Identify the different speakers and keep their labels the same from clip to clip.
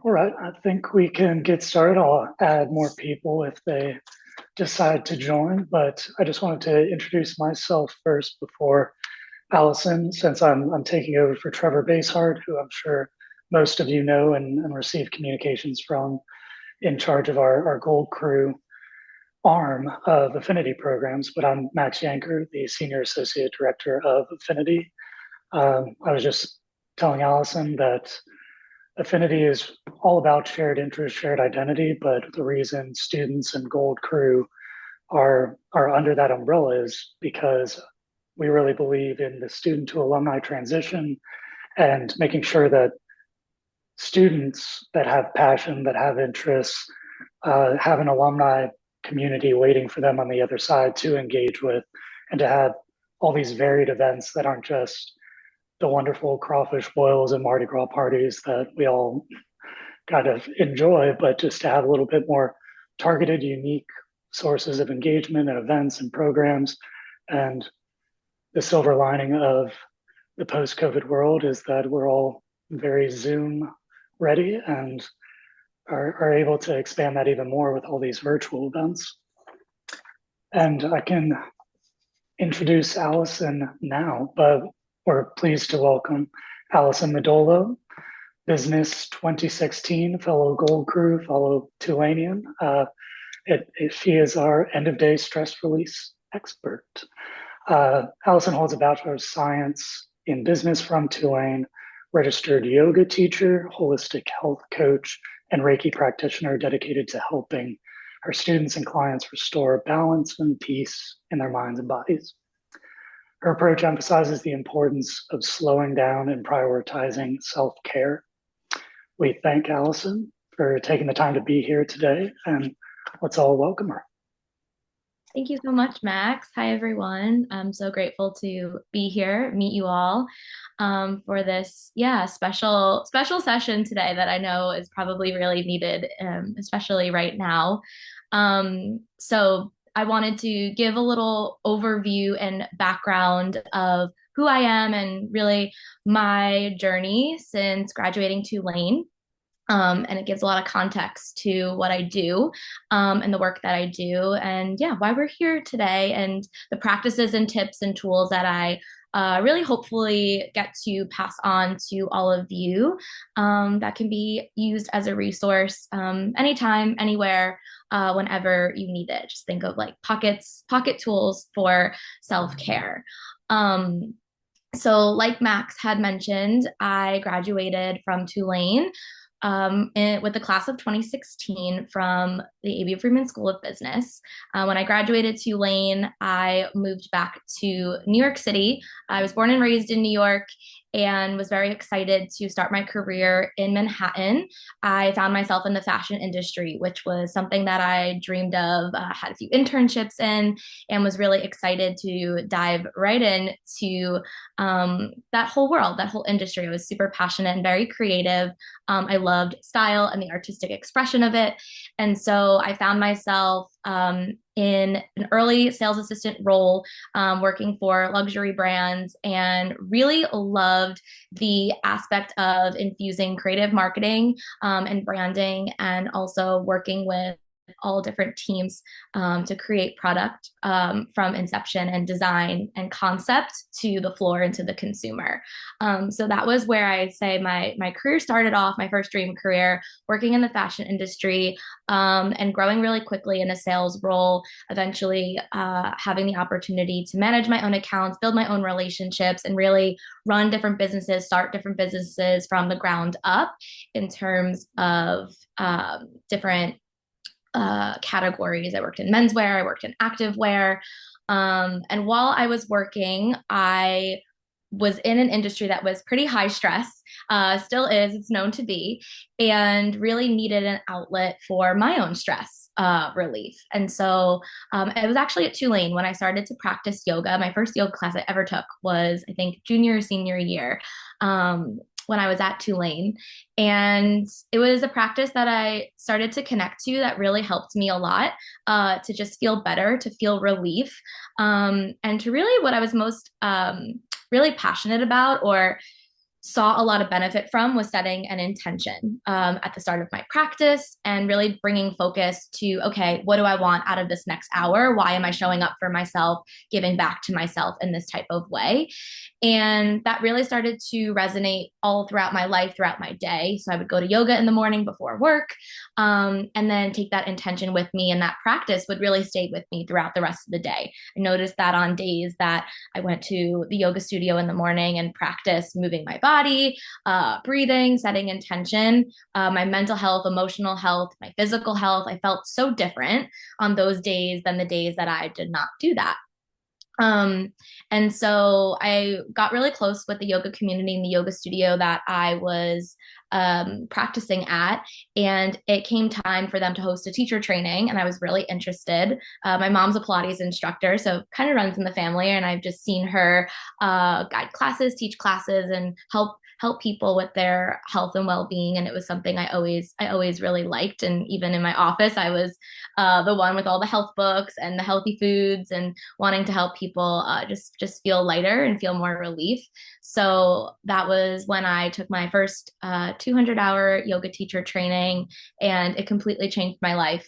Speaker 1: All right, I think we can get started. I'll add more people if they decide to join, but I just wanted to introduce myself first before Allison, since I'm taking over for Trevor Basehart, who I'm sure most of you know and receive communications from in charge of our Gold Krewe arm of affinity programs. But I'm Max Yanker, the Senior Associate Director of Affinity. I was just telling Allison that Affinity is all about shared interest, shared identity, but the reason students and Gold Krewe are under that umbrella is because we really believe in the student to alumni transition and making sure that students that have passion, that have interests, have an alumni community waiting for them on the other side to engage with, and to have all these varied events that aren't just the wonderful crawfish boils and Mardi Gras parties that we all kind of enjoy, but just to have a little bit more targeted, unique sources of engagement and events and programs. And the silver lining of the post COVID world is that we're all very Zoom ready and are able to expand that even more with all these virtual events. And I can introduce Alison now, but we're pleased to welcome Alison Midollo, Business 2016 fellow Gold Krewe, fellow Tulanean. She is our end of day stress release expert. Alison holds a Bachelor of Science in Business from Tulane, registered yoga teacher, holistic health coach, and Reiki practitioner dedicated to helping her students and clients restore balance and peace in their minds and bodies. Her approach emphasizes the importance of slowing down and prioritizing self-care. We thank Alison for taking the time to be here today, and let's all welcome her.
Speaker 2: Thank you so much, Max. Hi, everyone. I'm so grateful to be here, meet you all for this, special session today that I know is probably really needed, especially right now. So I wanted to give a little overview and background of who I am and really my journey since graduating Tulane. And it gives a lot of context to what I do and the work that I do, and yeah, why we're here today, and the practices and tips and tools that I really hopefully get to pass on to all of you that can be used as a resource anytime, anywhere, whenever you need it. Just think of like pocket tools for self-care. So, like Max had mentioned, I graduated from Tulane with the class of 2016 from the A.B. Freeman School of Business. When I graduated Tulane, I moved back to New York City. I was born and raised in New York and was very excited to start my career in Manhattan. I found myself in the fashion industry, which was something that I dreamed of, had a few internships in, and was really excited to dive right in to that whole world, that whole industry. I was super passionate and very creative. I loved style and the artistic expression of it. And so I found myself in an early sales assistant role, working for luxury brands, and really loved the aspect of infusing creative marketing and branding, and also working with all different teams to create product from inception and design and concept to the floor and to the consumer. So that was where I say my career started off, my first dream career, working in the fashion industry and growing really quickly in a sales role, eventually having the opportunity to manage my own accounts, build my own relationships, and really run different businesses, start different businesses from the ground up in terms of different categories. I worked in menswear, I worked in activewear. And while I was working, I was in an industry that was pretty high stress, still is, it's known to be, and really needed an outlet for my own stress relief. And so it was actually at Tulane when I started to practice yoga. My first yoga class I ever took was, I think, junior or senior year. When I was at Tulane. And it was a practice that I started to connect to that really helped me a lot to just feel better, to feel relief, and to really what I was most really passionate about, or saw a lot of benefit from was setting an intention at the start of my practice and really bringing focus to, okay, what do I want out of this next hour? Why am I showing up for myself, giving back to myself in this type of way? And that really started to resonate all throughout my life, throughout my day. So I would go to yoga in the morning before work, and then take that intention with me. And that practice would really stay with me throughout the rest of the day. I noticed that on days that I went to the yoga studio in the morning and practiced moving my body, breathing, setting intention, my mental health, emotional health, my physical health, I felt so different on those days than the days that I did not do that. Um, and so I got really close with the yoga community in the yoga studio that I was practicing at. And it came time for them to host a teacher training, and I was really interested. My mom's a Pilates instructor, so kind of runs in the family, and I've just seen her guide classes, teach classes, and help people with their health and well-being. And it was something I always really liked. And even in my office, I was the one with all the health books and the healthy foods and wanting to help people just feel lighter and feel more relief. So that was when I took my first 200-hour yoga teacher training, and it completely changed my life.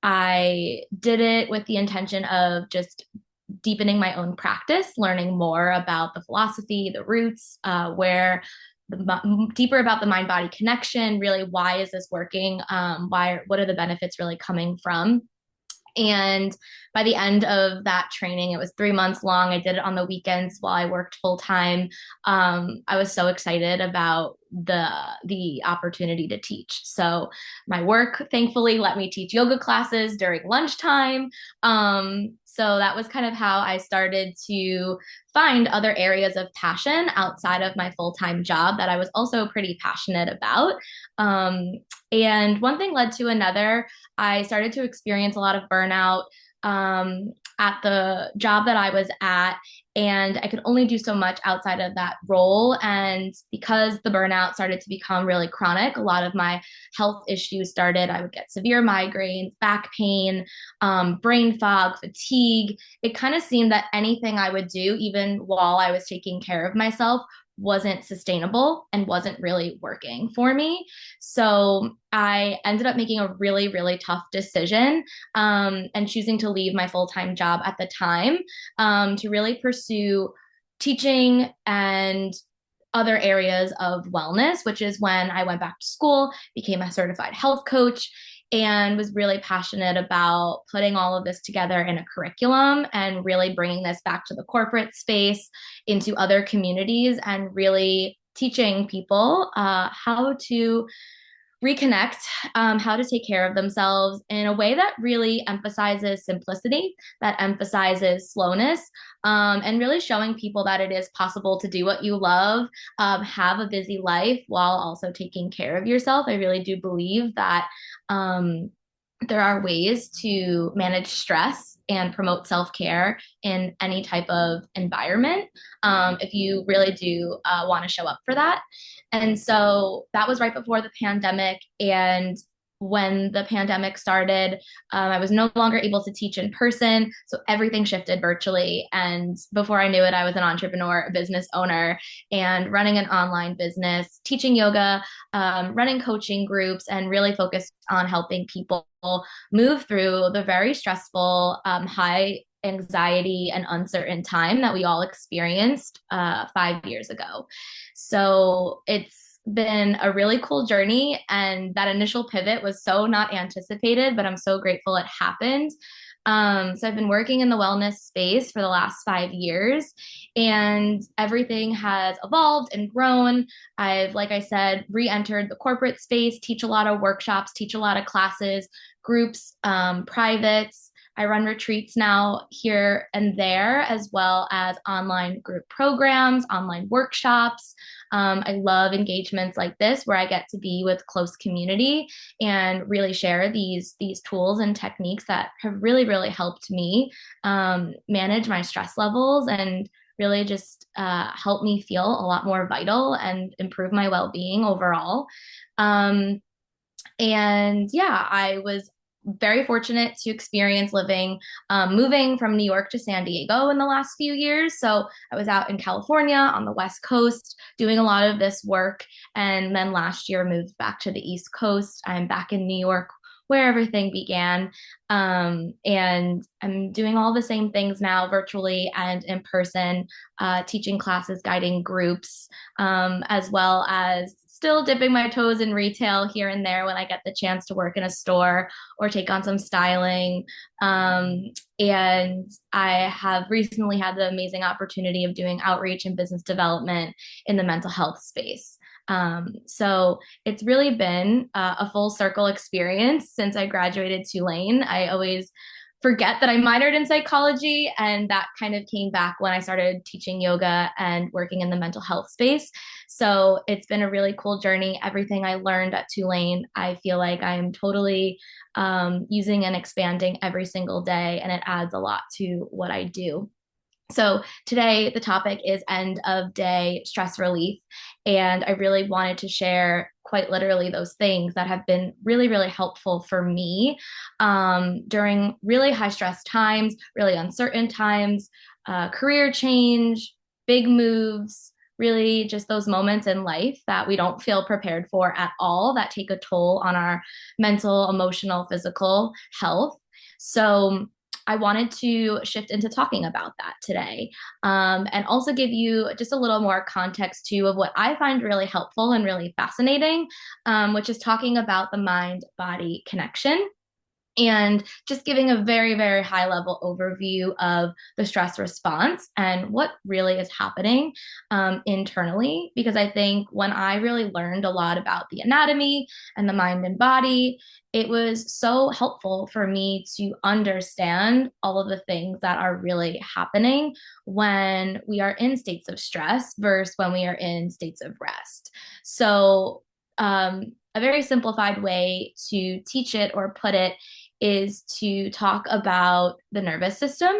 Speaker 2: I did it with the intention of just deepening my own practice, learning more about the philosophy, the roots, where deeper about the mind body connection, really, why is this working? What are the benefits really coming from? And by the end of that training, it was 3 months long. I did it on the weekends while I worked full time. I was so excited about the opportunity to teach. So my work thankfully let me teach yoga classes during lunchtime. So that was kind of how I started to find other areas of passion outside of my full-time job that I was also pretty passionate about. Um, and one thing led to another. I started to experience a lot of burnout at the job that I was at, and I could only do so much outside of that role. And because the burnout started to become really chronic, a lot of my health issues started. I would get severe migraines, back pain, brain fog, fatigue. It kind of seemed that anything I would do, even while I was taking care of myself, wasn't sustainable and wasn't really working for me. So I ended up making a really, really tough decision, and choosing to leave my full time job at the time, to really pursue teaching and other areas of wellness, which is when I went back to school, became a certified health coach, and was really passionate about putting all of this together in a curriculum and really bringing this back to the corporate space, into other communities, and really teaching people how to reconnect, how to take care of themselves in a way that really emphasizes simplicity, that emphasizes slowness, and really showing people that it is possible to do what you love, have a busy life while also taking care of yourself. I really do believe that there are ways to manage stress and promote self-care in any type of environment, if you really do want to show up for that. And so that was right before the pandemic. And when the pandemic started, I was no longer able to teach in person. So everything shifted virtually. And before I knew it, I was an entrepreneur, a business owner, and running an online business, teaching yoga, running coaching groups, and really focused on helping people move through the very stressful, high anxiety and uncertain time that we all experienced 5 years ago. So it's been a really cool journey. And that initial pivot was so not anticipated, but I'm so grateful it happened. So I've been working in the wellness space for the last 5 years, and everything has evolved and grown. I've, like I said, re-entered the corporate space, teach a lot of workshops, teach a lot of classes, groups, privates. I run retreats now here and there, as well as online group programs, online workshops. I love engagements like this where I get to be with close community and really share these tools and techniques that have really, really helped me manage my stress levels and really just help me feel a lot more vital and improve my well-being overall. And yeah, I was very fortunate to experience moving from New York to San Diego in the last few years. So I was out in California on the West Coast doing a lot of this work. And then last year moved back to the East Coast. I'm back in New York where everything began. And I'm doing all the same things now virtually and in person, teaching classes, guiding groups, as well as still dipping my toes in retail here and there when I get the chance to work in a store or take on some styling. And I have recently had the amazing opportunity of doing outreach and business development in the mental health space. So it's really been a full circle experience since I graduated Tulane. I always forget that I minored in psychology, and that kind of came back when I started teaching yoga and working in the mental health space. So it's been a really cool journey. Everything I learned at Tulane, I feel like I'm totally using and expanding every single day, and it adds a lot to what I do. So today the topic is end of day stress relief. And I really wanted to share quite literally those things that have been really, really helpful for me during really high stress times, really uncertain times, career change, big moves, really just those moments in life that we don't feel prepared for at all that take a toll on our mental, emotional, physical health. So I wanted to shift into talking about that today, and also give you just a little more context too of what I find really helpful and really fascinating, which is talking about the mind body connection and just giving a very, very high level overview of the stress response and what really is happening internally. Because I think when I really learned a lot about the anatomy and the mind and body, it was so helpful for me to understand all of the things that are really happening when we are in states of stress versus when we are in states of rest. So, a very simplified way to teach it or put it is to talk about the nervous system.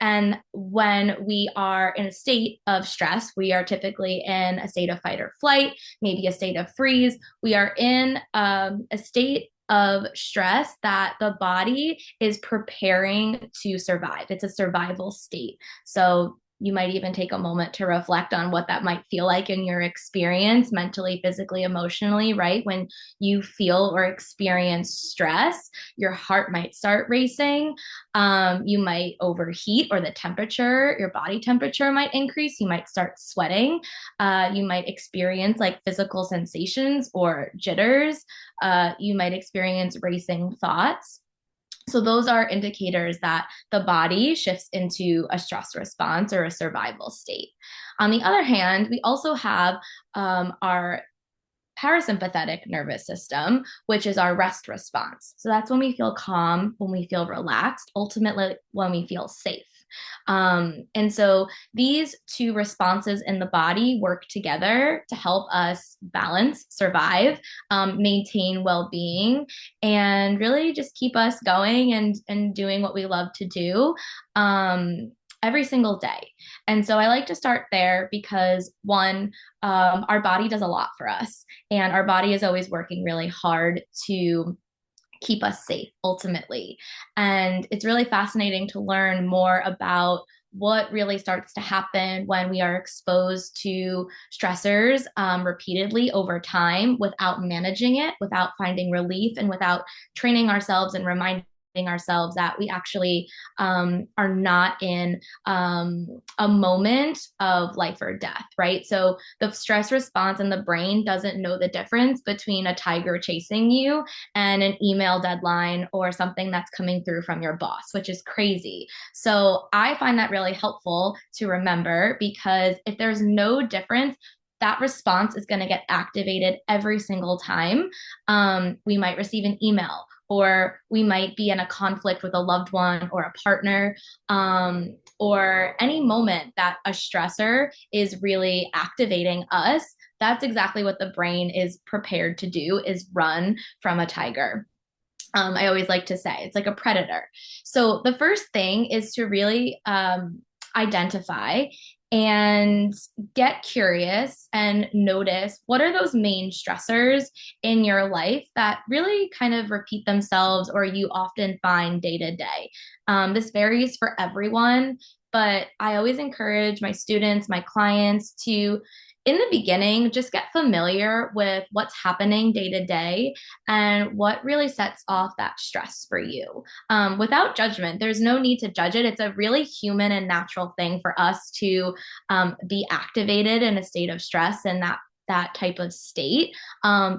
Speaker 2: And when we are in a state of stress, we are typically in a state of fight or flight, maybe a state of freeze. We are in a state of stress that the body is preparing to survive. It's a survival state. So you might even take a moment to reflect on what that might feel like in your experience, mentally, physically, emotionally, right? When you feel or experience stress, your heart might start racing. You might overheat, or the temperature, your body temperature might increase. You might start sweating. You might experience like physical sensations or jitters. You might experience racing thoughts. So those are indicators that the body shifts into a stress response or a survival state. On the other hand, we also have our parasympathetic nervous system, which is our rest response. So that's when we feel calm, when we feel relaxed, ultimately when we feel safe. And so these two responses in the body work together to help us balance, survive, maintain well-being, and really just keep us going and doing what we love to do. Every single day. And so I like to start there because one, our body does a lot for us, and our body is always working really hard to keep us safe ultimately. And it's really fascinating to learn more about what really starts to happen when we are exposed to stressors repeatedly over time without managing it, without finding relief, and without training ourselves and reminding ourselves that we actually are not in a moment of life or death, right? So the stress response in the brain doesn't know the difference between a tiger chasing you and an email deadline or something that's coming through from your boss, which is crazy. So I find that really helpful to remember, because if there's no difference, that response is going to get activated every single time. We might receive an email, or we might be in a conflict with a loved one or a partner, or any moment that a stressor is really activating us. That's exactly what the brain is prepared to do, is run from a tiger. I always like to say it's like a predator. So the first thing is to really identify and get curious and notice what are those main stressors in your life that really kind of repeat themselves or you often find day to day. This varies for everyone, but I always encourage my students, my clients to, in the beginning, just get familiar with what's happening day to day and what really sets off that stress for you, without judgment. There's no need to judge it. It's a really human and natural thing for us to be activated in a state of stress and that type of state,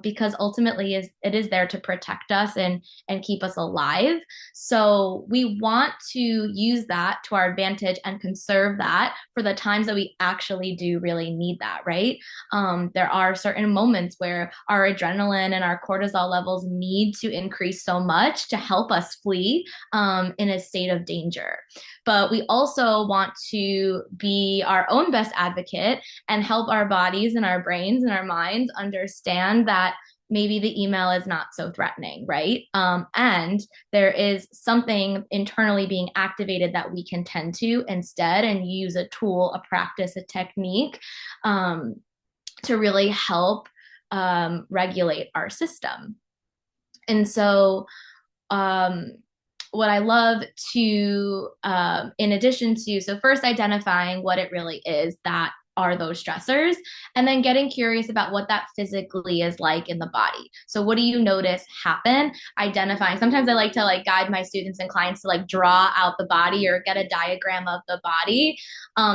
Speaker 2: because ultimately it is there to protect us and keep us alive. So we want to use that to our advantage and conserve that for the times that we actually do really need that, right? There are certain moments where our adrenaline and our cortisol levels need to increase so much to help us flee in a state of danger. But we also want to be our own best advocate and help our bodies and our brains and our minds understand that maybe the email is not so threatening, right? And there is something internally being activated that we can tend to instead and use a tool, a practice, a technique to really help regulate our system. And so, what I love to, in addition to, so first identifying what it really is that are those stressors, and then getting curious about what that physically is like in the body. So what do you notice happen? Identifying. Sometimes I like to guide my students and clients to draw out the body or get a diagram of the body.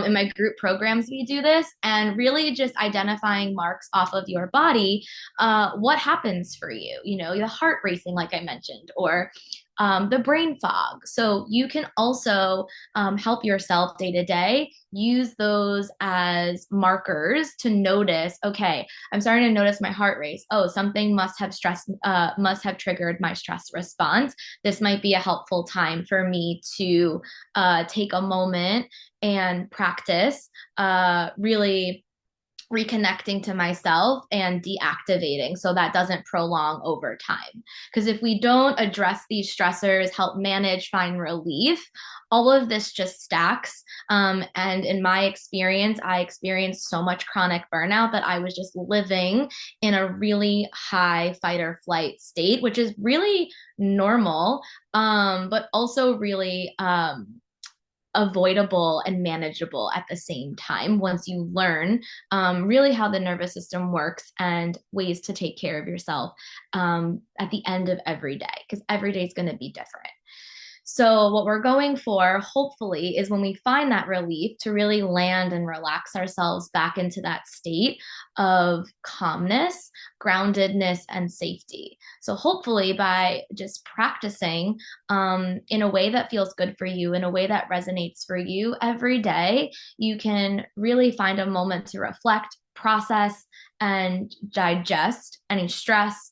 Speaker 2: In my group programs, we do this, and really just identifying marks off of your body. What happens for you? The heart racing, like I mentioned, or the brain fog. So you can also help yourself day to day. Use those as markers to notice, okay, I'm starting to notice my heart race. Oh, something must have triggered my stress response. This might be a helpful time for me to take a moment and practice really reconnecting to myself and deactivating so that doesn't prolong over time. Because if we don't address these stressors, help manage, find relief, all of this just stacks. And in my experience, I experienced so much chronic burnout that I was just living in a really high fight or flight state, which is really normal, but also really avoidable and manageable at the same time once you learn really how the nervous system works and ways to take care of yourself at the end of every day, because every day is going to be different. So, what we're going for, hopefully, is when we find that relief to really land and relax ourselves back into that state of calmness, groundedness, and safety. So, hopefully, by just practicing in a way that feels good for you, in a way that resonates for you every day, you can really find a moment to reflect, process, and digest any stress,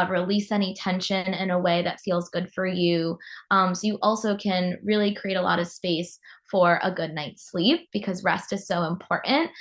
Speaker 2: release any tension in a way that feels good for you. So you also can really create a lot of space for a good night's sleep because rest is so important.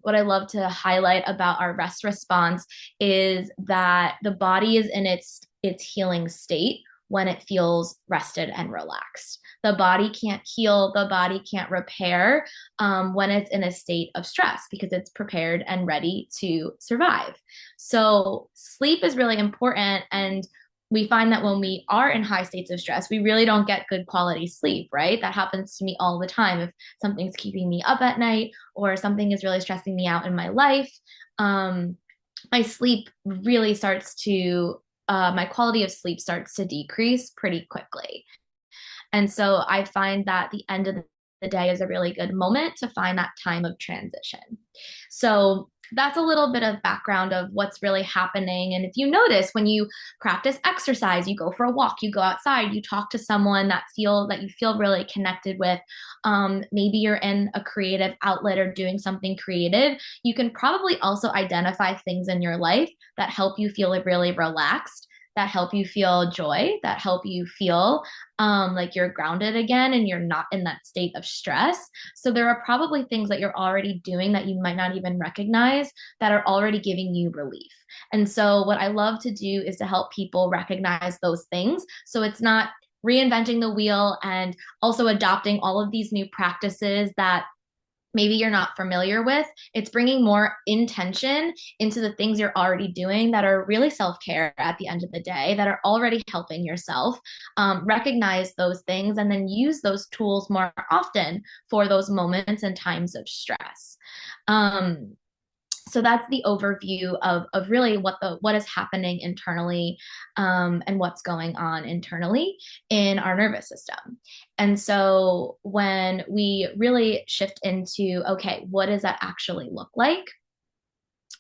Speaker 2: What I love to highlight about our rest response is that the body is in its healing state when it feels rested and relaxed. The body can't heal, the body can't repair when it's in a state of stress because it's prepared and ready to survive. So, sleep is really important. And we find that when we are in high states of stress, we really don't get good quality sleep, right? That happens to me all the time. If something's keeping me up at night or something is really stressing me out in my life, my sleep really starts to my quality of sleep starts to decrease pretty quickly. And so I find that the end of the day is a really good moment to find that time of transition. So that's a little bit of background of what's really happening. And if you notice when you practice exercise, you go for a walk, you go outside, you talk to someone that you feel really connected with, maybe you're in a creative outlet or doing something creative, you can probably also identify things in your life that help you feel really relaxed, that help you feel joy, that help you feel like you're grounded again and you're not in that state of stress. So there are probably things that you're already doing that you might not even recognize that are already giving you relief. And so what I love to do is to help people recognize those things. So it's not reinventing the wheel and also adopting all of these new practices that maybe you're not familiar with. It's bringing more intention into the things you're already doing that are really self-care at the end of the day, that are already helping yourself. Recognize those things and then use those tools more often for those moments and times of stress. Um, so that's the overview of really what is happening internally, and what's going on internally in our nervous system. And so when we really shift into, okay, what does that actually look like?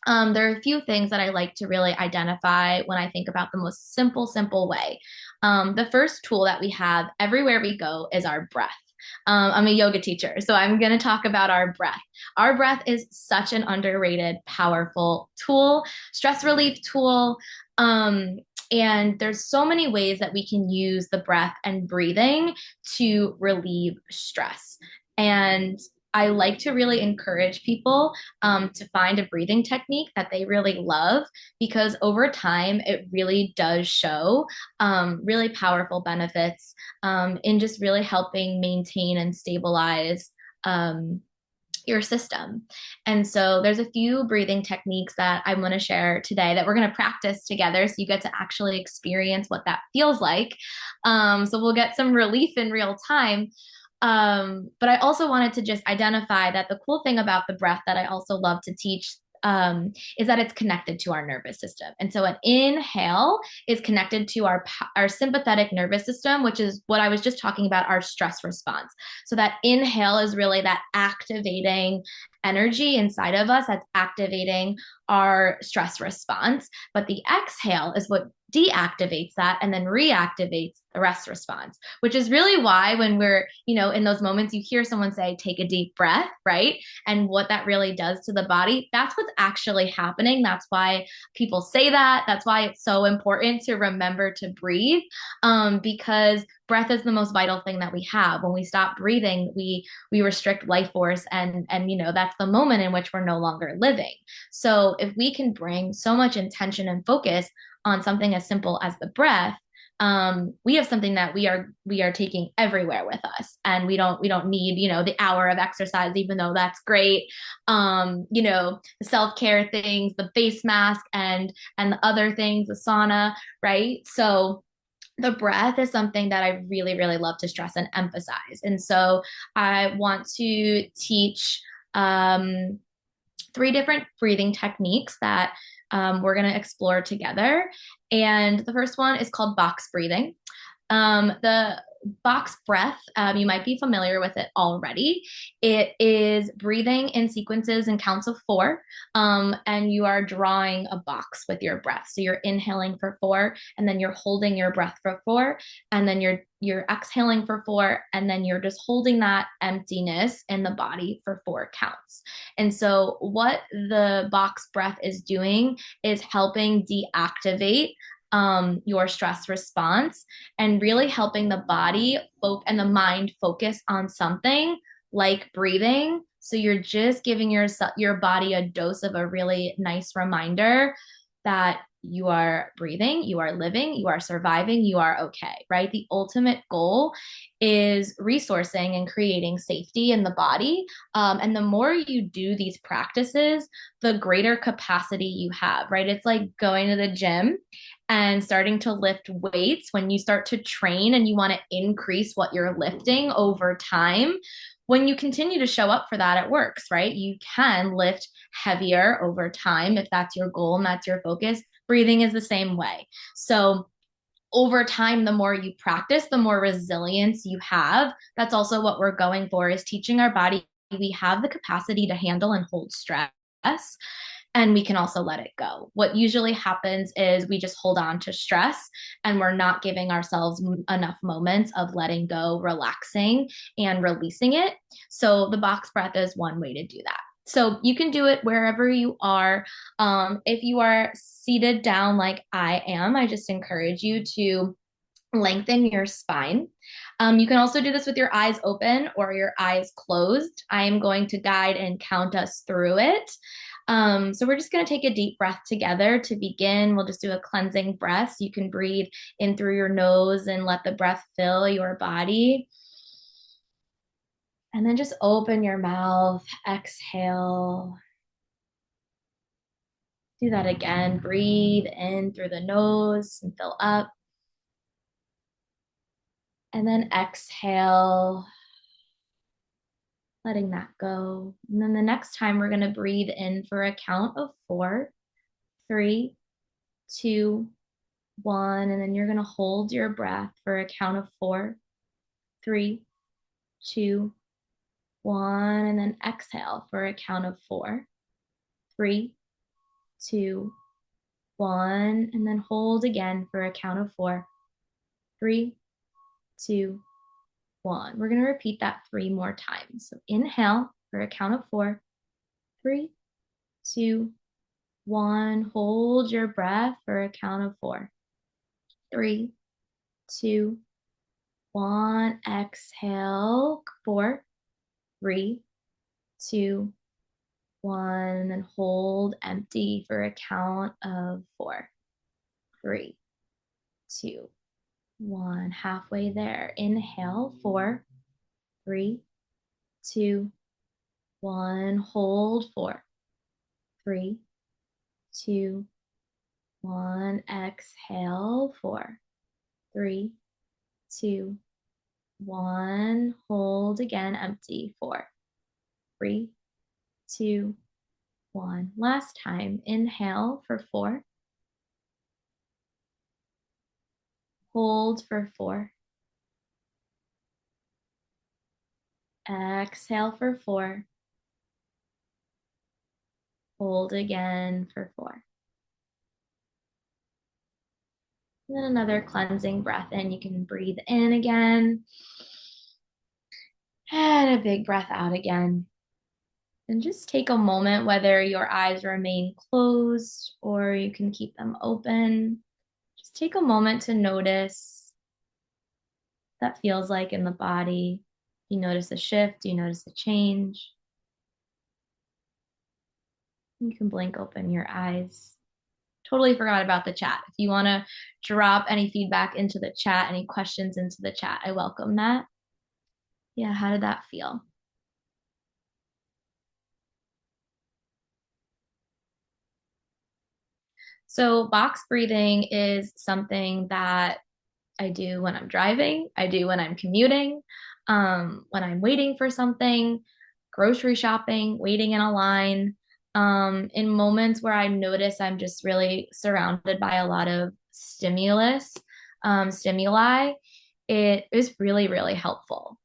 Speaker 2: There are a few things that I like to really identify when I think about the most simple way. The first tool that we have everywhere we go is our breath. I'm a yoga teacher, so I'm going to talk about our breath. Our breath is such an underrated, powerful tool, stress relief tool. And there's so many ways that we can use the breath and breathing to relieve stress. And I like to really encourage people to find a breathing technique that they really love, because over time it really does show really powerful benefits in just really helping maintain and stabilize your system. And so there's a few breathing techniques that I want to share today that we're going to practice together so you get to actually experience what that feels like. So we'll get some relief in real time. But I also wanted to just identify that the cool thing about the breath that I also love to teach is that it's connected to our nervous system. And so an inhale is connected to our sympathetic nervous system, which is what I was just talking about, our stress response. So that inhale is really that activating energy inside of us that's activating our stress response. But the exhale is what deactivates that and then reactivates the rest response, which is really why when we're, in those moments, you hear someone say, take a deep breath, right? And what that really does to the body, that's what's actually happening. That's why people say that. That's why it's so important to remember to breathe, because breath is the most vital thing that we have. When we stop breathing, we restrict life force, and that's the moment in which we're no longer living. So if we can bring so much intention and focus on something as simple as the breath, we have something that we are taking everywhere with us, and we don't need the hour of exercise, even though that's great. The self-care things, the face mask, and the other things, the sauna, right? So the breath is something that I really, really love to stress and emphasize. And so I want to teach three different breathing techniques that we're going to explore together. And the first one is called box breathing. The box breath, you might be familiar with it already. It is breathing in sequences and counts of 4, and you are drawing a box with your breath. So you're inhaling for 4, and then you're holding your breath for 4, and then you're exhaling for 4, and then you're just holding that emptiness in the body for 4 counts. And so what the box breath is doing is helping deactivate your stress response, and really helping the body and the mind focus on something like breathing. So you're just giving your body a dose of a really nice reminder that you are breathing, you are living, you are surviving, you are okay, right? The ultimate goal is resourcing and creating safety in the body. And the more you do these practices, the greater capacity you have, right? It's like going to the gym and starting to lift weights. When you start to train and you want to increase what you're lifting over time, when you continue to show up for that, it works, right? You can lift heavier over time if that's your goal and that's your focus. Breathing is the same way. So over time, the more you practice, the more resilience you have. That's also what we're going for, is teaching our body we have the capacity to handle and hold stress, and we can also let it go. What usually happens is we just hold on to stress, and we're not giving ourselves enough moments of letting go, relaxing, and releasing it. So the box breath is one way to do that. So you can do it wherever you are. If you are seated down like I am, I just encourage you to lengthen your spine. You can also do this with your eyes open or your eyes closed. I am going to guide and count us through it. So we're just going to take a deep breath together to begin. We'll just do a cleansing breath. So you can breathe in through your nose and let the breath fill your body. And then just open your mouth, exhale. Do that again. Breathe in through the nose and fill up. And then exhale, letting that go. And then the next time we're going to breathe in for a count of 4, 3, 2, 1. And then you're going to hold your breath for a count of 4, 3, 2, 1. And then exhale for a count of 4, 3, 2, 1. And then hold again for a count of 4, 3, 2, 1. We're going to repeat that 3 more times. So inhale for a count of 4, 3, 2, 1. Hold your breath for a count of 4, 3, 2, 1. Exhale, 4, 3, 2, 1. And then hold empty for a count of 4, 3, 2, 1. Halfway there. Inhale, 4, 3, 2, 1. Hold, 4, 3, 2, 1. Exhale, 4, 3, 2, 1. Hold again, empty. 4, 3, 2, 1. Last time. Inhale for 4. Hold for 4. Exhale for 4. Hold again for 4. And then another cleansing breath in. You can breathe in again. And a big breath out again. And just take a moment, whether your eyes remain closed or you can keep them open. Just take a moment to notice what that feels like in the body. You notice a shift, you notice a change. You can blink open your eyes. Totally forgot about the chat. If you want to drop any feedback into the chat, any questions into the chat, I welcome that. Yeah, how did that feel? So box breathing is something that I do when I'm driving, I do when I'm commuting, when I'm waiting for something, grocery shopping, waiting in a line, in moments where I notice I'm just really surrounded by a lot of stimuli. It is really, really helpful.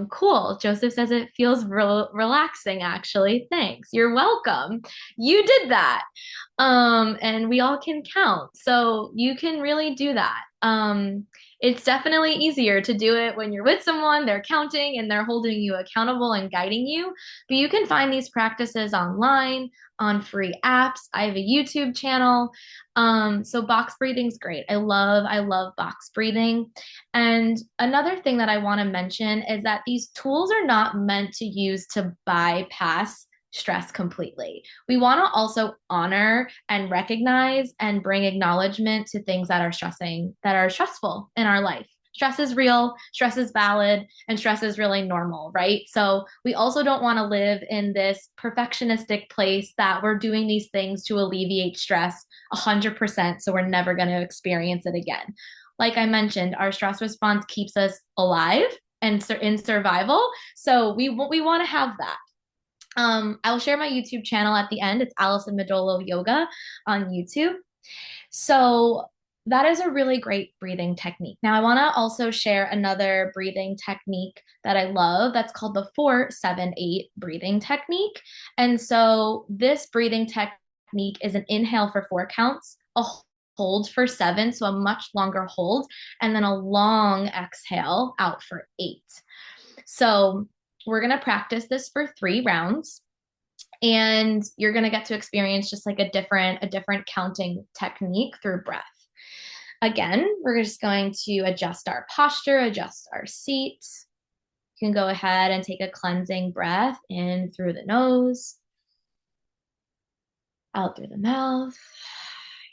Speaker 2: Cool. Joseph says it feels relaxing, actually. Thanks. You're welcome. You did that. And we all can count. So you can really do that. It's definitely easier to do it when you're with someone, they're counting and they're holding you accountable and guiding you. But you can find these practices online on free apps. I have a YouTube channel. So box breathing is great. I love box breathing. And another thing that I want to mention is that these tools are not meant to use to bypass stress completely. We want to also honor and recognize and bring acknowledgement to things that are stressful in our life. Stress is real, stress is valid, and stress is really normal, right? So we also don't want to live in this perfectionistic place that we're doing these things to alleviate stress 100%, so we're never going to experience it again. Like I mentioned, our stress response keeps us alive and in survival. So we want to have that. I will share my YouTube channel at the end. It's Alison Midollo Yoga on YouTube. So that is a really great breathing technique. Now, I want to also share another breathing technique that I love that's called the 4-7-8 breathing technique. And so this breathing technique is an inhale for 4 counts, a hold for 7, so a much longer hold, and then a long exhale out for 8. So we're going to practice this for 3 rounds, and you're going to get to experience just like a different counting technique through breath. Again, we're just going to adjust our posture, adjust our seat. You can go ahead and take a cleansing breath in through the nose, out through the mouth.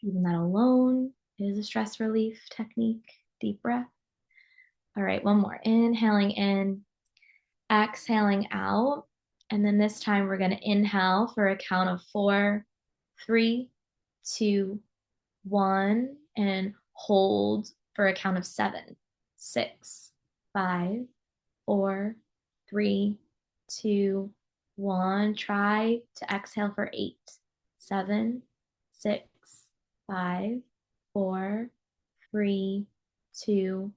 Speaker 2: Even that alone is a stress relief technique. Deep breath. All right, one more. Inhaling in, exhaling out. And then this time we're going to inhale for a count of 4, 3, 2, 1, and hold for a count of 7, 6, 5, 4, 3, 2, 1. Try to exhale for 8, 7, 6, 5, 4, 3, 2,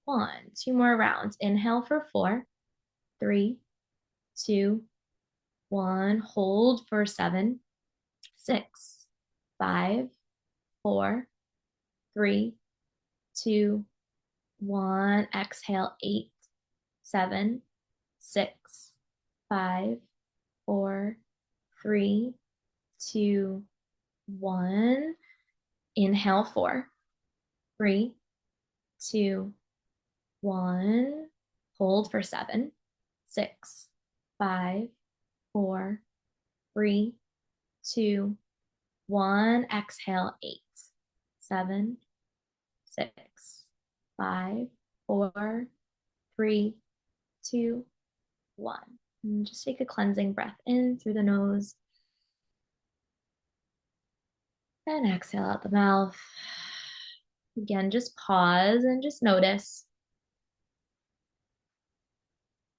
Speaker 2: 1. Two more rounds. Inhale for 4, 3, 2, 1. Hold for 7, 6, 5, 4, 3, 2, 1. Exhale 8, 7, 6, 5, 4, 3, 2, 1. Inhale 4, 3, 2, 1. Hold for 7, 6, 5, 4, 3, 2, 1. Exhale 8, 7, 6, 5, 4, 3, 2, 1. And just take a cleansing breath in through the nose and exhale out the mouth. Again, just pause and just notice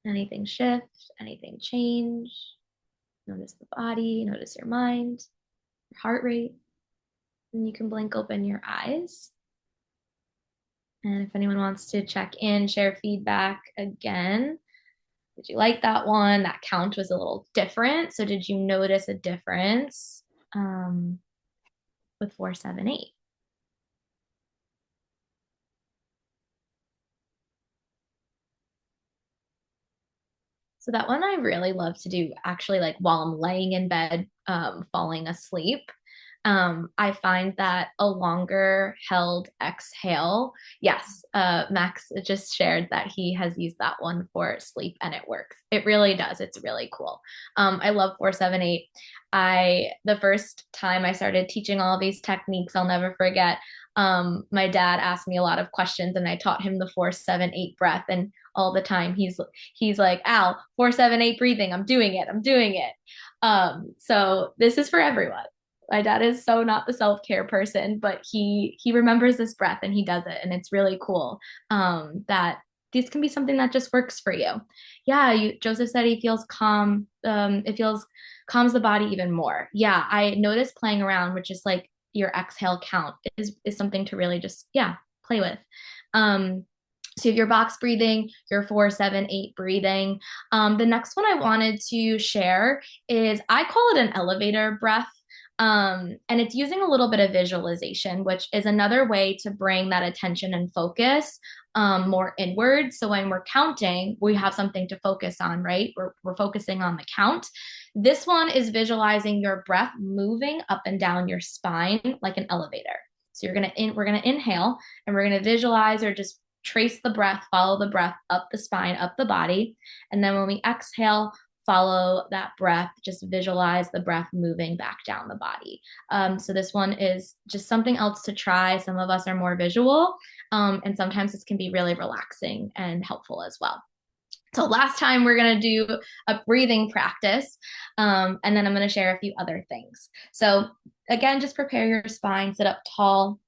Speaker 2: anything shift, anything change. Notice the body, notice your mind, your heart rate. And you can blink open your eyes. And if anyone wants to check in, share feedback again. Did you like that one? That count was a little different. So did you notice a difference with 4, 7, 8? So that one I really love to do actually like while I'm laying in bed, falling asleep. I find that a longer held exhale. Yes, Max just shared that he has used that one for sleep and it works. It really does. It's really cool. I love 4, 7, 8. The first time I started teaching all these techniques, I'll never forget. My dad asked me a lot of questions and I taught him the 4, 7, 8 breath. And all the time he's like, Al, 4, 7, 8 breathing. I'm doing it. I'm doing it. So this is for everyone. My dad is so not the self-care person, but he remembers this breath and he does it. And it's really cool that this can be something that just works for you. Yeah, Joseph said he feels calm. It feels calms the body even more. Yeah, I noticed playing around with just like your exhale count is something to really just, yeah, play with. So you have your box breathing, your 4, 7, 8 breathing. The next one I wanted to share is I call it an elevator breath. And it's using a little bit of visualization, which is another way to bring that attention and focus more inward. So when we're counting, we have something to focus on, right? We're focusing on the count. This one is visualizing your breath moving up and down your spine like an elevator. So we're gonna inhale and we're gonna visualize or just trace the breath, follow the breath up the spine, up the body. And then when we exhale, follow that breath, just visualize the breath moving back down the body. So this one is just something else to try. Some of us are more visual, and sometimes this can be really relaxing and helpful as well. So last time we're going to do a breathing practice, and then I'm going to share a few other things. So again, just prepare your spine, sit up tall.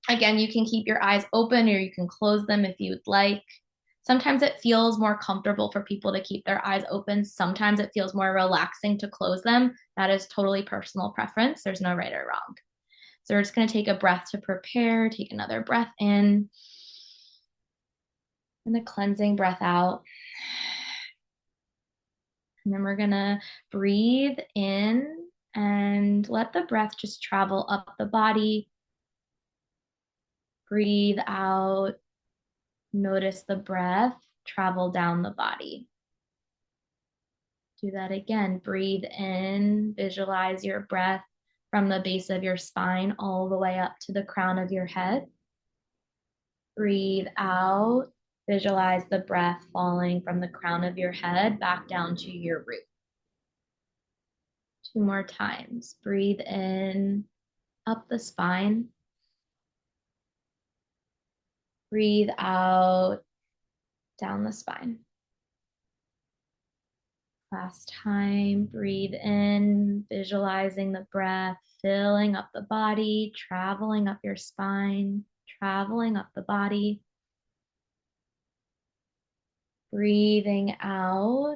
Speaker 2: Again, you can keep your eyes open or you can close them if you would like. Sometimes it feels more comfortable for people to keep their eyes open. Sometimes it feels more relaxing to close them. That is totally personal preference. There's no right or wrong. So we're just going to take a breath to prepare. Take another breath in and a cleansing breath out. And then we're going to breathe in and let the breath just travel up the body. Breathe out. Notice the breath travel down the body. Do that again. Breathe in, visualize your breath from the base of your spine all the way up to the crown of your head. Breathe out, visualize the breath falling from the crown of your head back down to your root. 2 more times. Breathe in, up the spine. Breathe out, down the spine. Last time, breathe in, visualizing the breath, filling up the body, traveling up your spine, traveling up the body. Breathing out,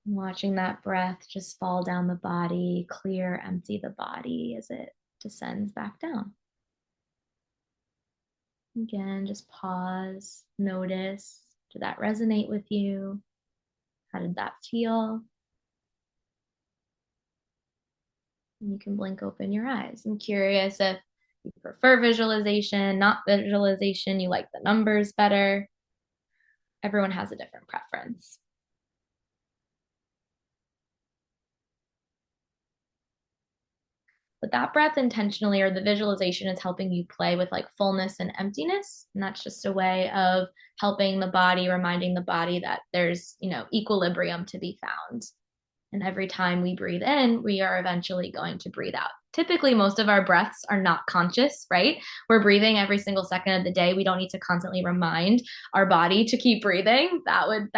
Speaker 2: watching that breath just fall down the body, clear, empty the body as it descends back down. Again, just pause, notice. Did that resonate with you? How did that feel? And you can blink open your eyes. I'm curious if you prefer visualization, not visualization, you like the numbers better. Everyone has a different preference. But that breath intentionally or the visualization is helping you play with like fullness and emptiness. And that's just a way of helping the body, reminding the body that there's, equilibrium to be found. And every time we breathe in, we are eventually going to breathe out. Typically, most of our breaths are not conscious, right? We're breathing every single second of the day. We don't need to constantly remind our body to keep breathing. That would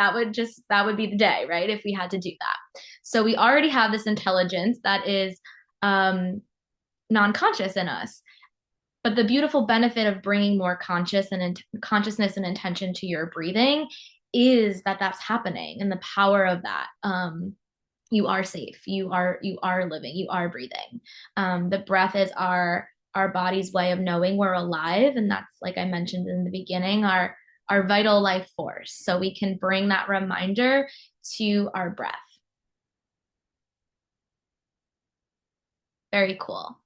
Speaker 2: be the day, right? If we had to do that. So we already have this intelligence that is non-conscious in us. But the beautiful benefit of bringing more consciousness and intention to your breathing is that that's happening, and the power of that. You are safe. You are living. You are breathing. The breath is our body's way of knowing we're alive, and that's, like I mentioned in the beginning, our vital life force. So we can bring that reminder to our breath. Very cool.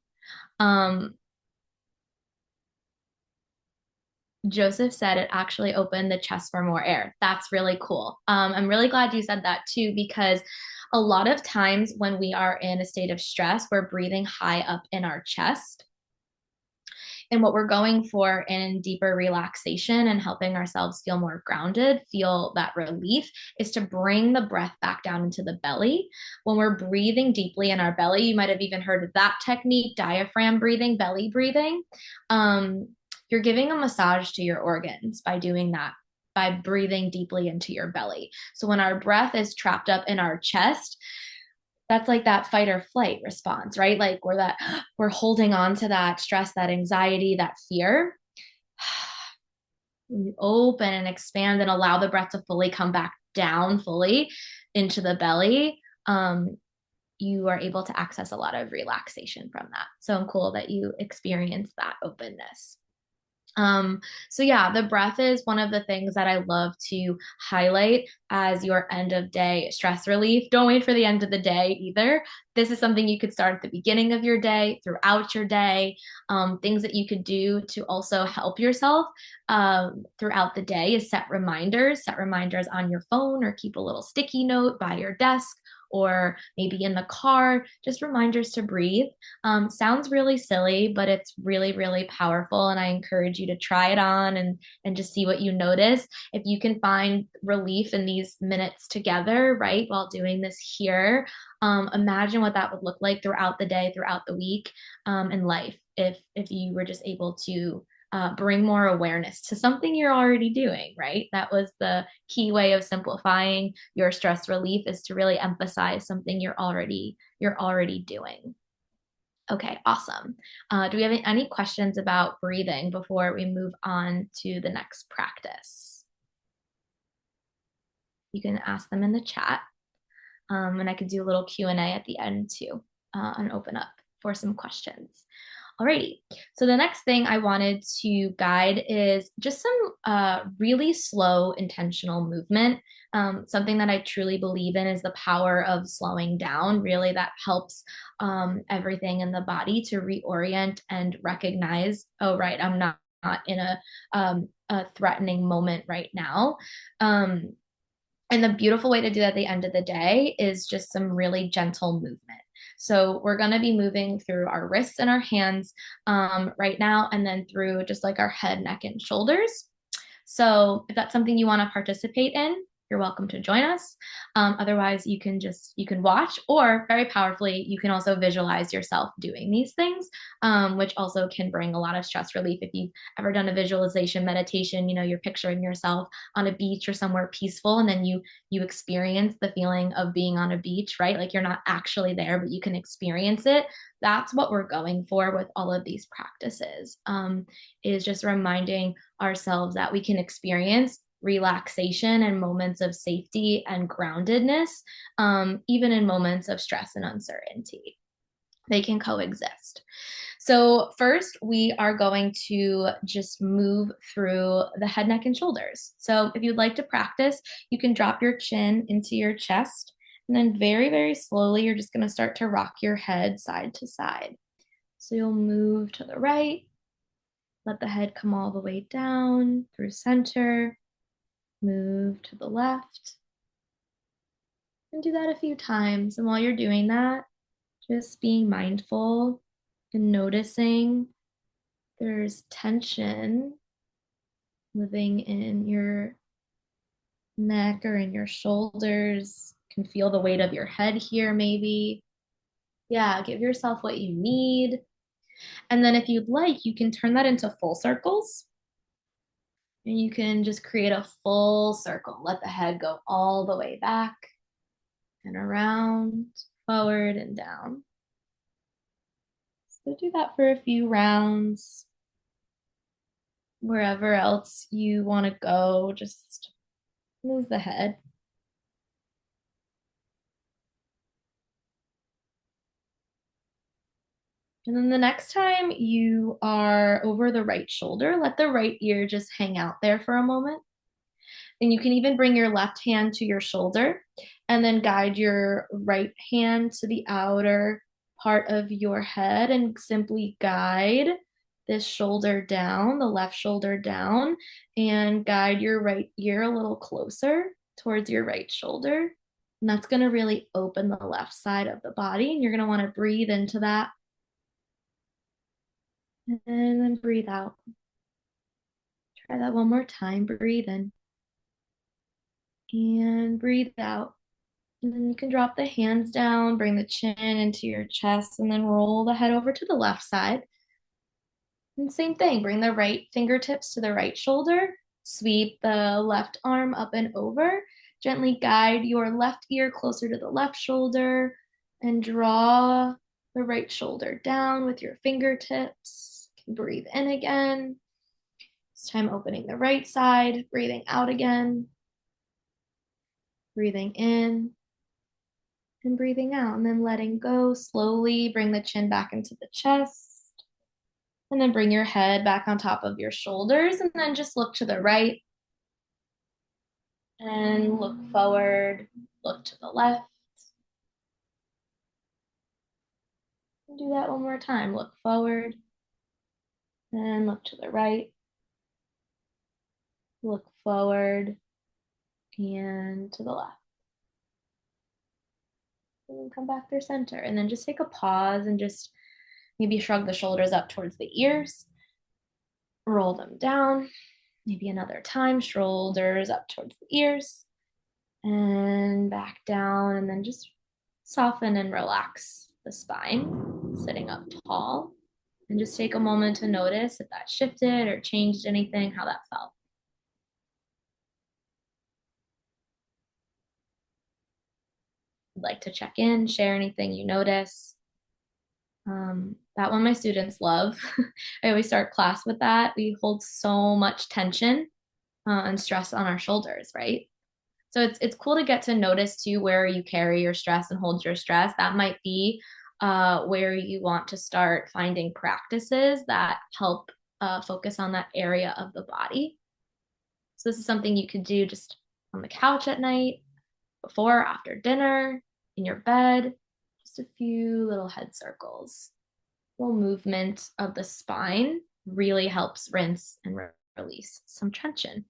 Speaker 2: Joseph said it actually opened the chest for more air. That's really cool. I'm really glad you said that too, because a lot of times when we are in a state of stress, we're breathing high up in our chest. And what we're going for in deeper relaxation and helping ourselves feel more grounded, feel that relief, is to bring the breath back down into the belly. When we're breathing deeply in our belly, you might have even heard of that technique, diaphragm breathing, belly breathing. You're giving a massage to your organs by doing that, by breathing deeply into your belly. So when our breath is trapped up in our chest, that's like that fight or flight response, right? Like we're holding on to that stress, that anxiety, that fear. When you open and expand and allow the breath to fully come back down fully into the belly, you are able to access a lot of relaxation from that. So cool that you experience that openness. So yeah, the breath is one of the things that I love to highlight as your end of day stress relief. Don't wait for the end of the day either. This is something you could start at the beginning of your day, throughout your day, things that you could do to also help yourself throughout the day is set reminders on your phone, or keep a little sticky note by your desk, or maybe in the car, just reminders to breathe. Sounds really silly, but it's really, really powerful. And I encourage you to try it on and just see what you notice. If you can find relief in these minutes together, right, while doing this here, imagine what that would look like throughout the day, throughout the week, in life, if you were just able to bring more awareness to something you're already doing, right? That was the key way of simplifying your stress relief, is to really emphasize something you're already doing. Okay, awesome. Do we have any questions about breathing before we move on to the next practice? You can ask them in the chat, and I could do a little Q&A at the end too, and open up for some questions. Alrighty, so the next thing I wanted to guide is just some really slow, intentional movement. Something that I truly believe in is the power of slowing down. Really, that helps everything in the body to reorient and recognize, oh, right, I'm not in a threatening moment right now. And the beautiful way to do that at the end of the day is just some really gentle movement. So we're going to be moving through our wrists and our hands right now, and then through just like our head, neck, and shoulders. So if that's something you want to participate in, you're welcome to join us. Otherwise, you can watch, or very powerfully, you can also visualize yourself doing these things, which also can bring a lot of stress relief. If you've ever done a visualization meditation, you're picturing yourself on a beach or somewhere peaceful, and then you experience the feeling of being on a beach, right? Like you're not actually there, but you can experience it. That's what we're going for with all of these practices, is just reminding ourselves that we can experience relaxation and moments of safety and groundedness, even in moments of stress and uncertainty. They can coexist. So first, we are going to just move through the head, neck, and shoulders. So if you'd like to practice, you can drop your chin into your chest, and then very, very slowly, you're just going to start to rock your head side to side. So you'll move to the right, let the head come all the way down through center, move to the left, and do that a few times. And while you're doing that, just being mindful and noticing there's tension living in your neck or in your shoulders. You can feel the weight of your head here, maybe. Yeah, give yourself what you need. And then if you'd like, you can turn that into full circles. And you can just create a full circle. Let the head go all the way back and around, forward and down. So do that for a few rounds. Wherever else you want to go, just move the head. And then the next time you are over the right shoulder, let the right ear just hang out there for a moment. And you can even bring your left hand to your shoulder and then guide your right hand to the outer part of your head and simply guide this shoulder down, the left shoulder down, and guide your right ear a little closer towards your right shoulder. And that's going to really open the left side of the body. And you're going to want to breathe into that. And then breathe out. Try that one more time. Breathe in. And breathe out. And then you can drop the hands down, bring the chin into your chest, and then roll the head over to the left side. And same thing, bring the right fingertips to the right shoulder, sweep the left arm up and over, gently guide your left ear closer to the left shoulder, and draw the right shoulder down with your fingertips. Breathe in again. This time opening the right side, breathing out again. Breathing in and breathing out, and then letting go slowly. Bring the chin back into the chest, and then bring your head back on top of your shoulders, and then just look to the right and look forward, look to the left. And do that one more time. Look forward and look to the right. Look forward and to the left. And then come back through center, and then just take a pause and just maybe shrug the shoulders up towards the ears, roll them down. Maybe another time, shoulders up towards the ears and back down, and then just soften and relax the spine, sitting up tall. And just take a moment to notice if that shifted or changed anything, how that felt. I'd like to check in, share anything you notice. That one my students love. I always start class with that. We hold so much tension and stress on our shoulders, right? So it's cool to get to notice too where you carry your stress and hold your stress. That might be where you want to start finding practices that help focus on that area of the body. So this is something you could do just on the couch at night, before or after dinner, in your bed, just a few little head circles. Little movement of the spine really helps rinse and release some tension.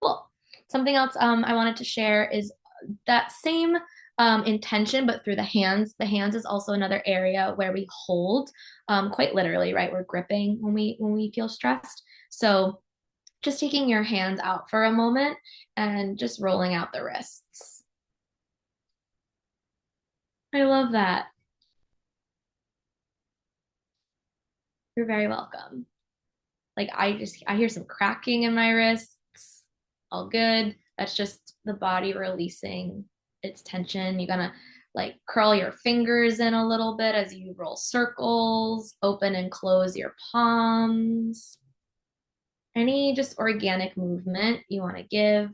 Speaker 2: Cool. Something else I wanted to share is that same intention, but through the hands. The hands is also another area where we hold, quite literally, right? We're gripping when we feel stressed. So just taking your hands out for a moment and just rolling out the wrists. I love that. You're very welcome. Like I hear some cracking in my wrists. All good. That's just the body releasing its tension. You're gonna like curl your fingers in a little bit as you roll circles, open and close your palms. Any just organic movement you want to give.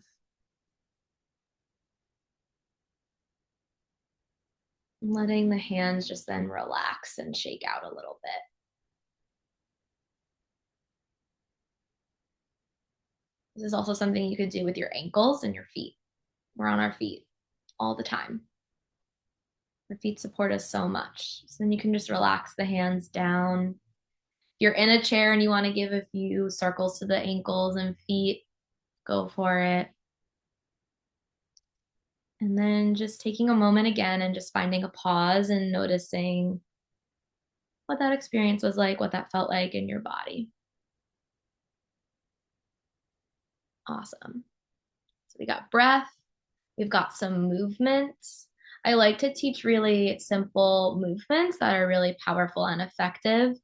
Speaker 2: Letting the hands just then relax and shake out a little bit. This is also something you could do with your ankles and your feet. We're on our feet all the time. Our feet support us so much. So then you can just relax the hands down. If you're in a chair and you want to give a few circles to the ankles and feet, go for it. And then just taking a moment again and just finding a pause and noticing what that experience was like, what that felt like in your body. Awesome. So we got breath, we've got some movement. I like to teach really simple movements that are really powerful and effective.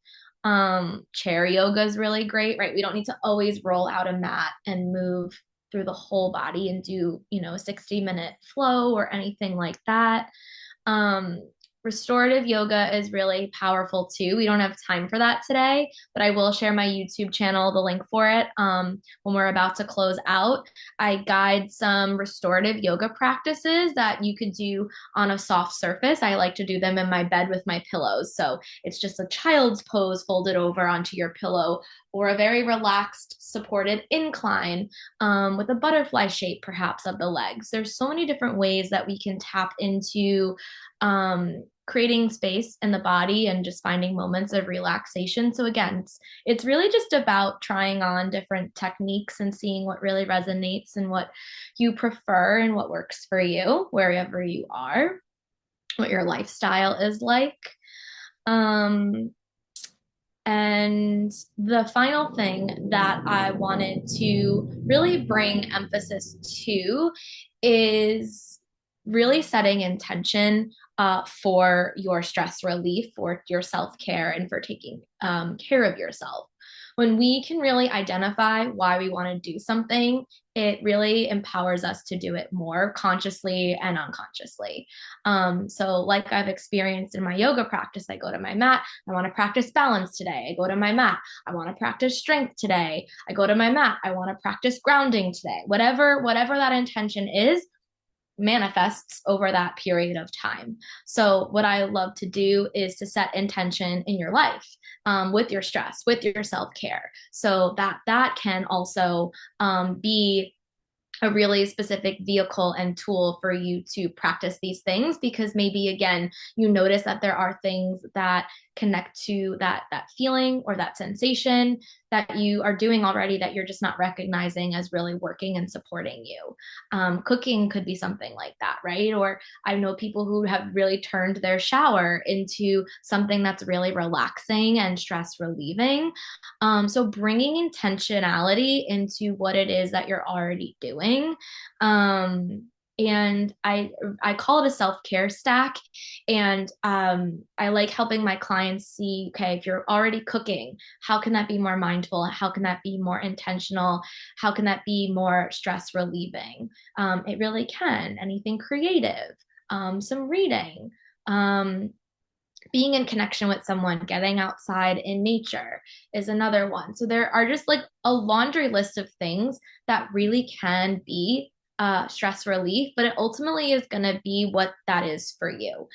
Speaker 2: Chair yoga is really great, right? We don't need to always roll out a mat and move through the whole body and do, a 60-minute flow or anything like that. Um, Restorative yoga is really powerful too. We don't have time for that today, but I will share my YouTube channel, the link for it, when we're about to close out. I guide some restorative yoga practices that you could do on a soft surface. I like to do them in my bed with my pillows. So it's just a child's pose folded over onto your pillow, or a very relaxed, supported incline with a butterfly shape, perhaps, of the legs. There's so many different ways that we can tap into creating space in the body and just finding moments of relaxation. So again, it's really just about trying on different techniques and seeing what really resonates and what you prefer and what works for you wherever you are, what your lifestyle is like. And the final thing that I wanted to really bring emphasis to is really setting intention for your stress relief, for your self care, and for taking care of yourself. When we can really identify why we want to do something, it really empowers us to do it more consciously and unconsciously. So, like I've experienced in my yoga practice, I go to my mat, I want to practice balance today. I go to my mat, I want to practice strength today. I go to my mat, I want to practice grounding today. Whatever that intention is, manifests over that period of time. So what I love to do is to set intention in your life with your stress, with your self-care. So that can also be a really specific vehicle and tool for you to practice these things, because maybe again you notice that there are things that connect to that feeling or that sensation that you are doing already that you're just not recognizing as really working and supporting you. Cooking could be something like that, right? Or I know people who have really turned their shower into something that's really relaxing and stress relieving. So bringing intentionality into what it is that you're already doing. And I call it a self-care stack. And I like helping my clients see, okay, if you're already cooking, how can that be more mindful? How can that be more intentional? How can that be more stress relieving? It really can. Anything creative, some reading, being in connection with someone, getting outside in nature is another one. So there are just like a laundry list of things that really can be stress relief, but it ultimately is going to be what that is for you.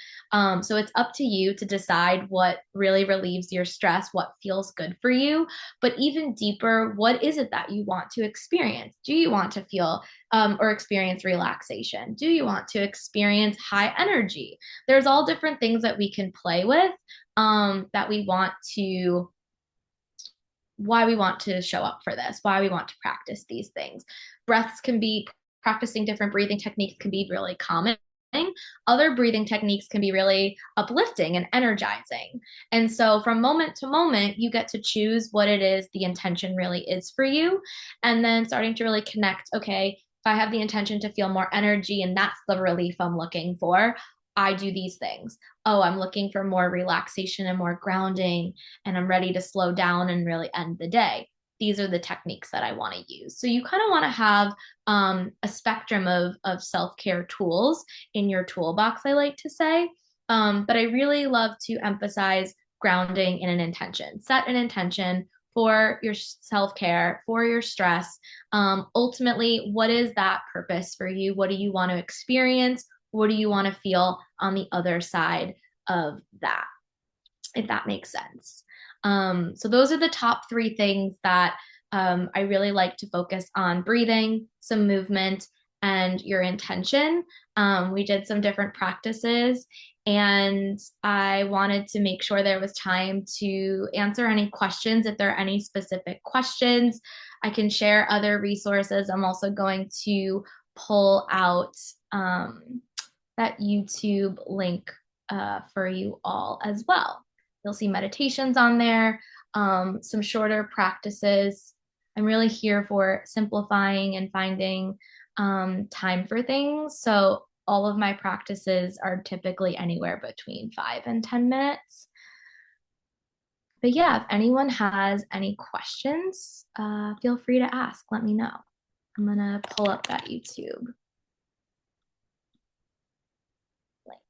Speaker 2: So it's up to you to decide what really relieves your stress, what feels good for you. But even deeper, what is it that you want to experience? Do you want to feel or experience relaxation? Do you want to experience high energy? There's all different things that we can play with that we want to why we want to show up for this, why we want to practice these things. Breaths can be practicing different breathing techniques can be really common other breathing techniques can be really uplifting and energizing. And so from moment to moment, you get to choose what it is the intention really is for you. And then starting to really connect, okay, if I have the intention to feel more energy and that's the relief I'm looking for, I do these things. Oh, I'm looking for more relaxation and more grounding, and I'm ready to slow down and really end the day. These are the techniques that I want to use. So you kind of want to have a spectrum of self-care tools in your toolbox, I like to say. But I really love to emphasize grounding in an intention. Set an intention for your self-care, for your stress. Ultimately, what is that purpose for you? What do you want to experience? What do you want to feel on the other side of that, if that makes sense? So those are the top three things that I really like to focus on: breathing, some movement, and your intention. We did some different practices, and I wanted to make sure there was time to answer any questions. If there are any specific questions, I can share other resources. I'm also going to pull out that YouTube link for you all as well. You'll see meditations on there, some shorter practices. I'm really here for simplifying and finding time for things. So all of my practices are typically anywhere between 5 and 10 minutes. But yeah, if anyone has any questions, feel free to ask. Let me know. I'm going to pull up that YouTube link.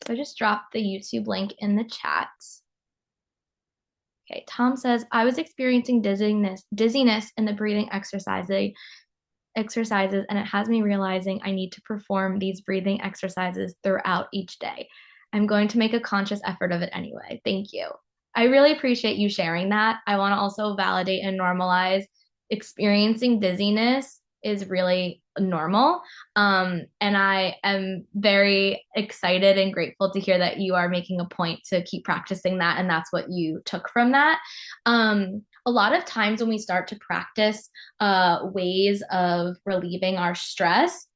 Speaker 2: So I just dropped the YouTube link in the chat. Okay, Tom says, I was experiencing dizziness in the breathing exercises, and it has me realizing I need to perform these breathing exercises throughout each day. I'm going to make a conscious effort of it anyway. Thank you. I really appreciate you sharing that. I want to also validate and normalize experiencing dizziness is really normal. And I am very excited and grateful to hear that you are making a point to keep practicing that, and that's what you took from that. A lot of times when we start to practice ways of relieving our stress,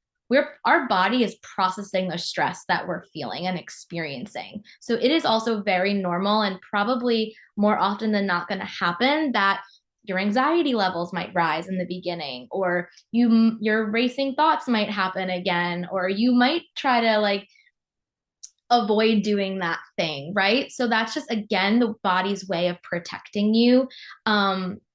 Speaker 2: our body is processing the stress that we're feeling and experiencing. So it is also very normal and probably more often than not going to happen that your anxiety levels might rise in the beginning, or your racing thoughts might happen again, or you might try to like avoid doing that thing, right? So that's just again the body's way of protecting you.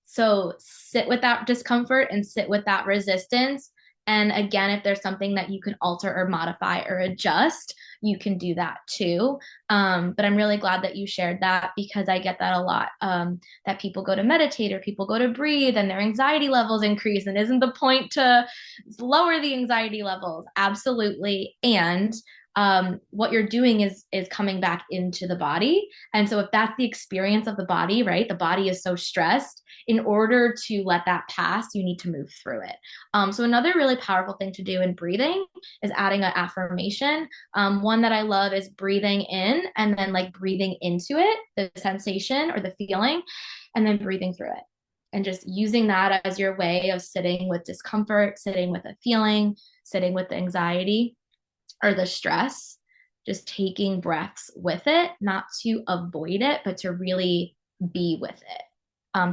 Speaker 2: So sit with that discomfort and sit with that resistance. And again, if there's something that you can alter or modify or adjust, you can do that too. But I'm really glad that you shared that, because I get that a lot, that people go to meditate or people go to breathe and their anxiety levels increase. And isn't the point to lower the anxiety levels? Absolutely. And what you're doing is coming back into the body. And so if that's the experience of the body, right? The body is so stressed. In order to let that pass, you need to move through it. So another really powerful thing to do in breathing is adding an affirmation. One that I love is breathing in and then like breathing into it, the sensation or the feeling, and then breathing through it. And just using that as your way of sitting with discomfort, sitting with a feeling, sitting with the anxiety or the stress, just taking breaths with it, not to avoid it, but to really be with it.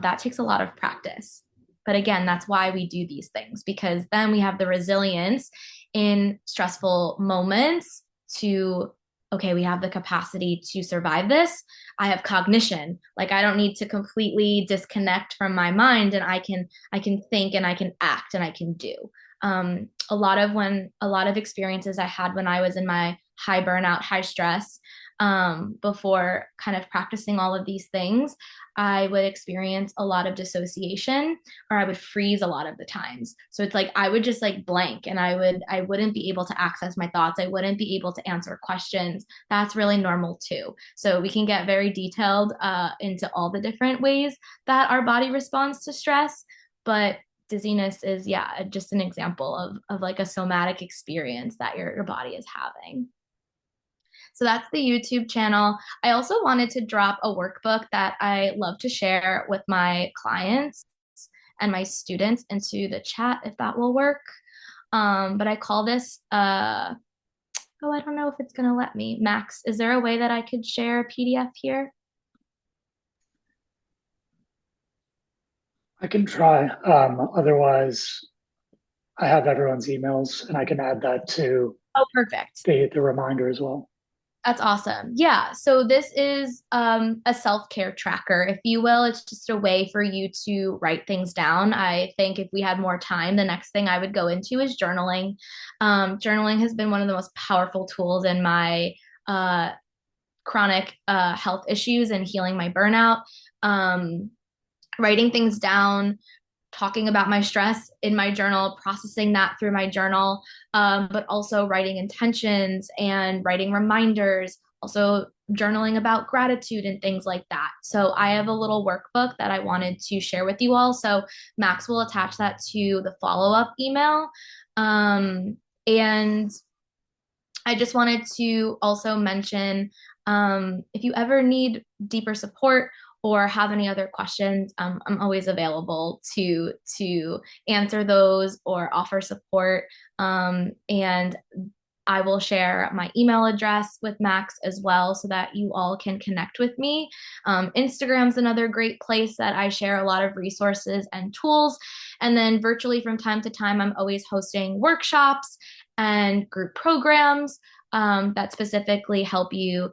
Speaker 2: That takes a lot of practice. But again, that's why we do these things, because then we have the resilience in stressful moments to, okay, we have the capacity to survive this. I have cognition. Like I don't need to completely disconnect from my mind, and I can think and I can act and I can do. A lot of experiences I had when I was in my high burnout, high stress, before kind of practicing all of these things, I would experience a lot of dissociation, or I would freeze a lot of the times. So it's like I would just like blank, and I wouldn't be able to access my thoughts. I wouldn't be able to answer questions. That's really normal too. So we can get very detailed into all the different ways that our body responds to stress, but dizziness is just an example of like a somatic experience that your body is having. So that's the YouTube channel. I also wanted to drop a workbook that I love to share with my clients and my students into the chat if that will work. But I call this oh, I don't know if it's gonna let me. Max, is there a way that I could share a PDF here?
Speaker 1: I can try. Otherwise, I have everyone's emails, and I can add that to
Speaker 2: Oh, perfect.
Speaker 1: the reminder as well.
Speaker 2: That's awesome. Yeah. So this is a self-care tracker, if you will. It's just a way for you to write things down. I think if we had more time, the next thing I would go into is journaling. Journaling has been one of the most powerful tools in my uh, chronic health issues and healing my burnout. Um, Writing things down, talking about my stress in my journal, processing that through my journal, but also writing intentions and writing reminders, also journaling about gratitude and things like that. So I have a little workbook that I wanted to share with you all. So Max will attach that to the follow up email. And I just wanted to also mention if you ever need deeper support or have any other questions, I'm always available to answer those or offer support. And I will share my email address with Max as well so that you all can connect with me. Instagram's another great place that I share a lot of resources and tools. And then virtually from time to time, I'm always hosting workshops and group programs that specifically help you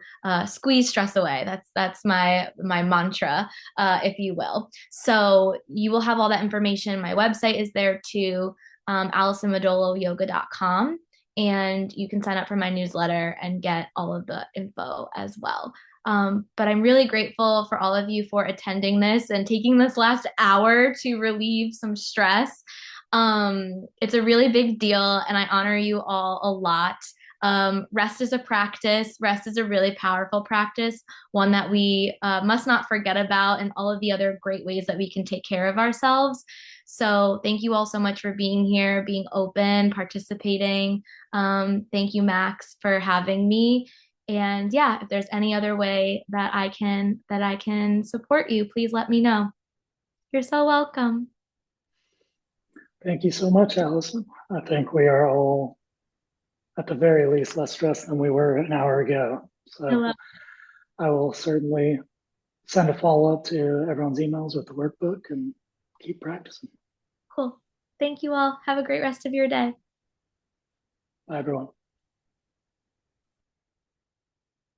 Speaker 2: squeeze stress away. That's my mantra, if you will. So you will have all that information. My website is there too, AlisonMidolloYoga.com, and you can sign up for my newsletter and get all of the info as well. But I'm really grateful for all of you for attending this and taking this last hour to relieve some stress. It's a really big deal, and I honor you all a lot. Rest is a practice. Rest is a really powerful practice, one that we must not forget about, and all of the other great ways that we can take care of ourselves. So, thank you all so much for being here, being open, participating. Thank you, Max, for having me. And yeah, if there's any other way that I can support you, please let me know. You're so welcome.
Speaker 1: Thank you so much, Allison. I think we are all, at the very least, less stressed than we were an hour ago. So
Speaker 2: Hello.
Speaker 1: I will certainly send a follow up to everyone's emails with the workbook and keep practicing.
Speaker 2: Cool. Thank you all. Have a great rest of your day.
Speaker 1: Bye, everyone.